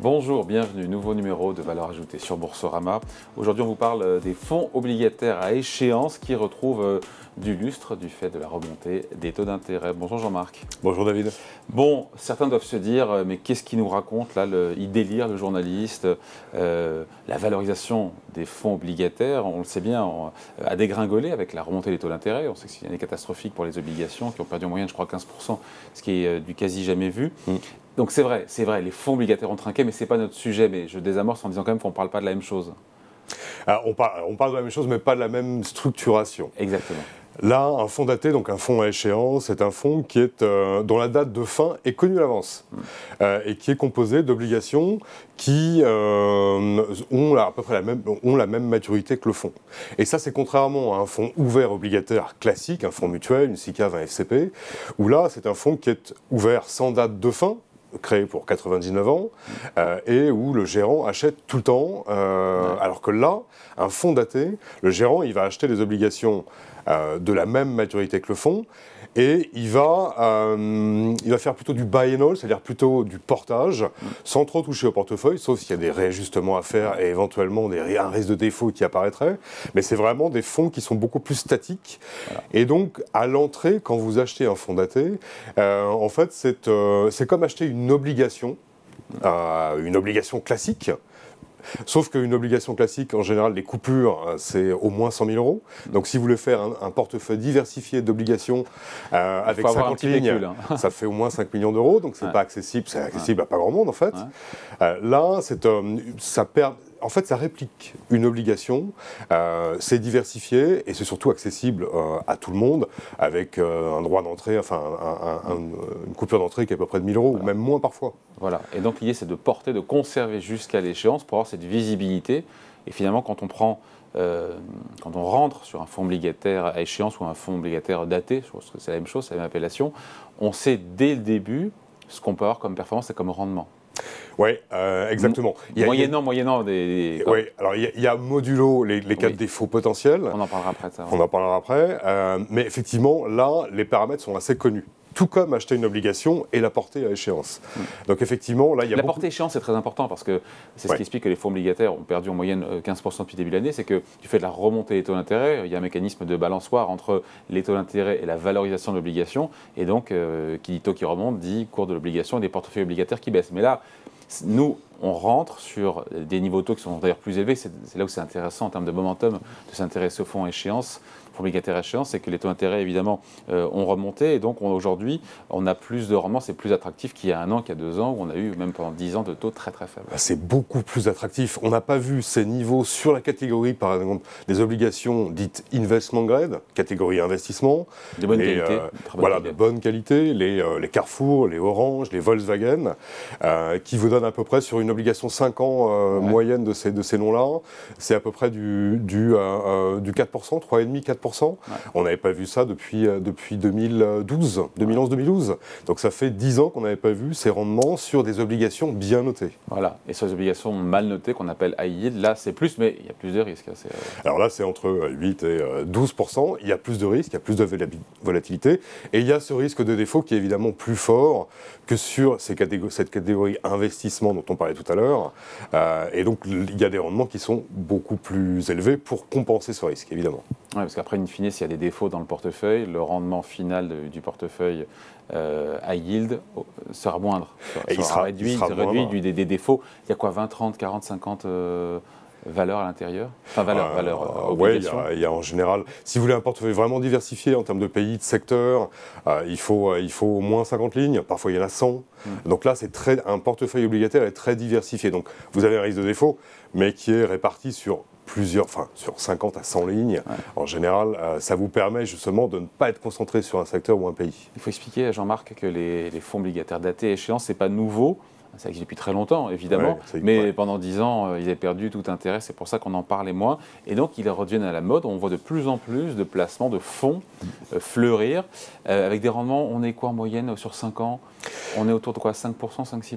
Bonjour, bienvenue, nouveau numéro de Valeurs Ajoutées sur Boursorama. Aujourd'hui, on vous parle des fonds obligataires à échéance qui retrouvent du lustre du fait de la remontée des taux d'intérêt. Bonjour Jean-Marc. Bonjour David. Bon, certains doivent se dire, mais qu'est-ce qu'il nous raconte là, il délire le journaliste, la valorisation des fonds obligataires, on le sait bien, a dégringolé avec la remontée des taux d'intérêt. On sait que c'est une année catastrophique pour les obligations qui ont perdu en moyenne, je crois, 15%, ce qui est du quasi jamais vu. Donc c'est vrai, les fonds obligataires ont trinqué, mais ce n'est pas notre sujet. Mais je désamorce en disant quand même qu'on ne parle pas de la même chose. Alors, on parle de la même chose, mais pas de la même structuration. Exactement. Là, un fonds daté, donc un fonds à échéance, c'est un fonds qui est, dont la date de fin est connue à l'avance et qui est composé d'obligations qui ont à peu près la même maturité que le fonds. Et ça, c'est contrairement à un fonds ouvert obligataire classique, un fonds mutuel, une SICAV, un FCP, où là, c'est un fonds qui est ouvert sans date de fin, créé pour 99 ans, et où le gérant achète tout le temps, alors que là, un fonds daté, le gérant, il va acheter des obligations de la même maturité que le fonds, et il va faire plutôt du buy and hold, c'est-à-dire plutôt du portage, sans trop toucher au portefeuille, sauf s'il y a des réajustements à faire et éventuellement un risque de défaut qui apparaîtrait. Mais c'est vraiment des fonds qui sont beaucoup plus statiques. Voilà. Et donc, à l'entrée, quand vous achetez un fonds daté, en fait, c'est comme acheter une obligation classique. Sauf qu'une obligation classique, en général, les coupures, c'est au moins 100 000 euros. Donc, si vous voulez faire un portefeuille diversifié d'obligations avec 50 lignes, recul, ça fait au moins 5 millions d'euros. Donc, c'est pas accessible, c'est accessible à pas grand monde, en fait. Là, en fait, ça réplique une obligation, c'est diversifié et c'est surtout accessible à tout le monde avec un droit d'entrée, enfin une coupure d'entrée qui est à peu près de 1 000 euros, ou même moins parfois. Voilà, et donc l'idée c'est de porter, de conserver jusqu'à l'échéance pour avoir cette visibilité. Et finalement, quand on rentre sur un fonds obligataire à échéance ou un fonds obligataire daté, je pense que c'est la même chose, c'est la même appellation, on sait dès le début ce qu'on peut avoir comme performance et comme rendement. Oui, exactement. Moyennant des... Oui, alors il y a modulo les cas de défaut potentiels. On en parlera après de ça. On en parlera après. Mais effectivement, là, les paramètres sont assez connus. Tout comme acheter une obligation et la porter à échéance. Donc effectivement, là, il y a la portée à échéance, c'est très important parce que c'est ce qui explique que les fonds obligataires ont perdu en moyenne 15% depuis le début de l'année, c'est que du fait de la remontée des taux d'intérêt, il y a un mécanisme de balançoire entre les taux d'intérêt et la valorisation de l'obligation, et donc qui dit taux qui remonte dit cours de l'obligation et des portefeuilles obligataires qui baissent. Mais là, nous, on rentre sur des niveaux de taux qui sont d'ailleurs plus élevés. C'est là où c'est intéressant en termes de momentum de s'intéresser aux fonds à échéance, fonds obligataires à échéance, c'est que les taux d'intérêt, évidemment, ont remonté. Et donc, aujourd'hui, on a plus de rendement, c'est plus attractif qu'il y a 1 an, qu'il y a 2 ans, où on a eu même pendant 10 ans de taux très très faibles. C'est beaucoup plus attractif. On n'a pas vu ces niveaux sur la catégorie, par exemple, des obligations dites investment grade, catégorie investissement. De bonne qualité. De bonne qualité. Les Carrefour, les Orange, les Volkswagen, qui vous donnent à peu près sur une obligation 5 ans moyenne de ces noms-là, c'est à peu près du 4%, 3,5%, 4%. On n'avait pas vu ça depuis 2011-2012. Donc ça fait 10 ans qu'on n'avait pas vu ces rendements sur des obligations bien notées. Voilà, et sur les obligations mal notées qu'on appelle high yield, là c'est plus, mais il y a plus de risques. Alors là c'est entre 8 et 12%, il y a plus de risques, il y a plus de volatilité, et il y a ce risque de défaut qui est évidemment plus fort que sur cette catégorie investissement dont on parlait tout à l'heure, et donc il y a des rendements qui sont beaucoup plus élevés pour compenser ce risque, évidemment. Oui, parce qu'après, in fine, s'il y a des défauts dans le portefeuille, le rendement final du portefeuille high yield sera moindre. Il sera réduit des défauts. Il y a quoi, 20, 30, 40, 50 valeurs à l'intérieur? Enfin, oui, il y a en général, si vous voulez un portefeuille vraiment diversifié en termes de pays, de secteur, il faut au moins 50 lignes, parfois il y en a 100. Donc là, un portefeuille obligataire est très diversifié. Donc vous avez un risque de défaut, mais qui est réparti sur sur 50 à 100 lignes, en général, ça vous permet justement de ne pas être concentré sur un secteur ou un pays. Il faut expliquer à Jean-Marc que les fonds obligataires datés à échéance, ce n'est pas nouveau. Ça existe depuis très longtemps, évidemment, mais pendant 10 ans, ils avaient perdu tout intérêt, c'est pour ça qu'on en parlait moins. Et donc, ils reviennent à la mode, on voit de plus en plus de placements de fonds fleurir, avec des rendements, on est quoi en moyenne sur 5 ans? On est autour de quoi, 5%, 5-6%?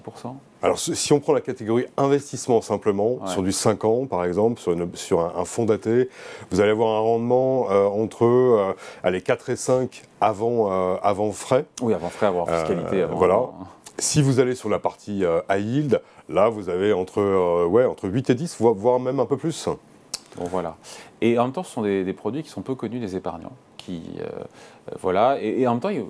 Alors, si on prend la catégorie investissement simplement, sur du 5 ans, par exemple, sur un fonds daté, vous allez avoir un rendement entre 4 et 5 avant frais. Oui, avant frais, avant fiscalité. Avant, voilà. Si vous allez sur la partie high yield, là, vous avez entre 8 et 10, voire même un peu plus. Bon, voilà. Et en même temps, ce sont des produits qui sont peu connus des épargnants. Voilà. Et en même temps, ils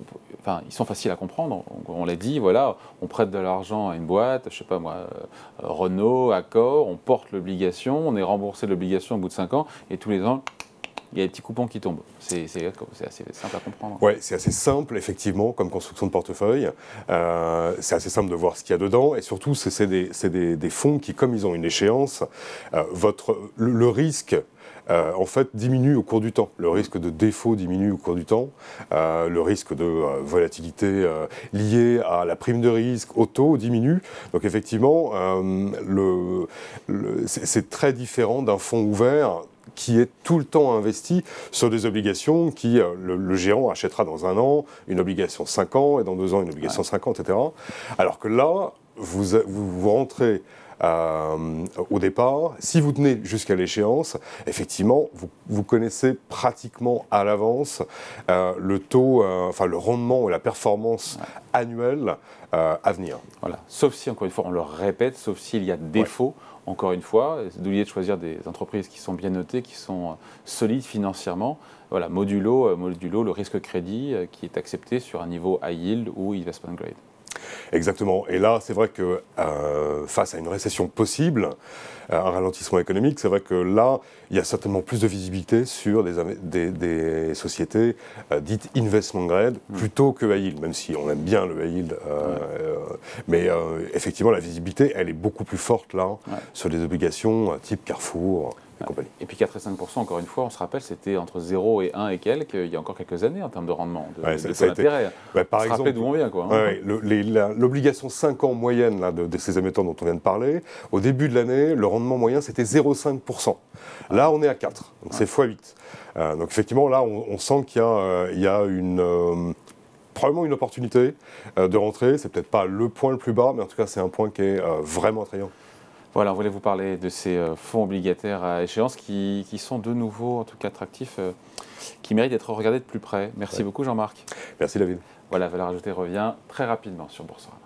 sont faciles à comprendre. On l'a dit, voilà, on prête de l'argent à une boîte, je sais pas moi, Renault, Accor, on porte l'obligation, on est remboursé de l'obligation au bout de 5 ans, et tous les ans, il y a des petits coupons qui tombent. C'est assez simple à comprendre. Oui, c'est assez simple, effectivement, comme construction de portefeuille. C'est assez simple de voir ce qu'il y a dedans. Et surtout, c'est des fonds qui, comme ils ont une échéance, le risque, en fait, diminue au cours du temps. Le risque de défaut diminue au cours du temps. Le risque de volatilité liée à la prime de risque, au taux, diminue. Donc, effectivement, c'est très différent d'un fonds ouvert qui est tout le temps investi sur des obligations qui, le gérant achètera dans 1 an, une obligation 5 ans, et dans 2 ans, une obligation 5 ans, etc. Alors que là, vous rentrez au départ, si vous tenez jusqu'à l'échéance, effectivement, vous connaissez pratiquement à l'avance le taux, le rendement et la performance annuelle à venir. Voilà. Sauf si, encore une fois, on le répète, sauf s'il y a défaut. Encore une fois, d'oublier de choisir des entreprises qui sont bien notées, qui sont solides financièrement. Voilà, modulo le risque crédit qui est accepté sur un niveau high yield ou investment grade. Exactement. Et là, c'est vrai que face à une récession possible, un ralentissement économique, c'est vrai que là, il y a certainement plus de visibilité sur des sociétés dites investment grade plutôt que high yield, même si on aime bien le high yield. Mais effectivement, la visibilité, elle est beaucoup plus forte là, sur les obligations type Carrefour. Et puis 4 et 5 %, encore une fois, on se rappelle, c'était entre 0 et 1 et quelques, il y a encore quelques années en termes de rendement, de taux d'intérêt. Par exemple, d'où on vient, quoi. L'obligation 5 ans moyenne là, de ces émetteurs dont on vient de parler, au début de l'année, le rendement moyen, c'était 0,5 %. Là, on est à 4, donc c'est x8. Donc effectivement, là, on sent qu'il y a probablement une opportunité de rentrer. C'est peut-être pas le point le plus bas, mais en tout cas, c'est un point qui est vraiment attrayant. Voilà, on voulait vous parler de ces fonds obligataires à échéance qui sont de nouveau, en tout cas attractifs, qui méritent d'être regardés de plus près. Merci beaucoup Jean-Marc. Merci David. Voilà, Valeur Ajoutée revient très rapidement sur Boursorama.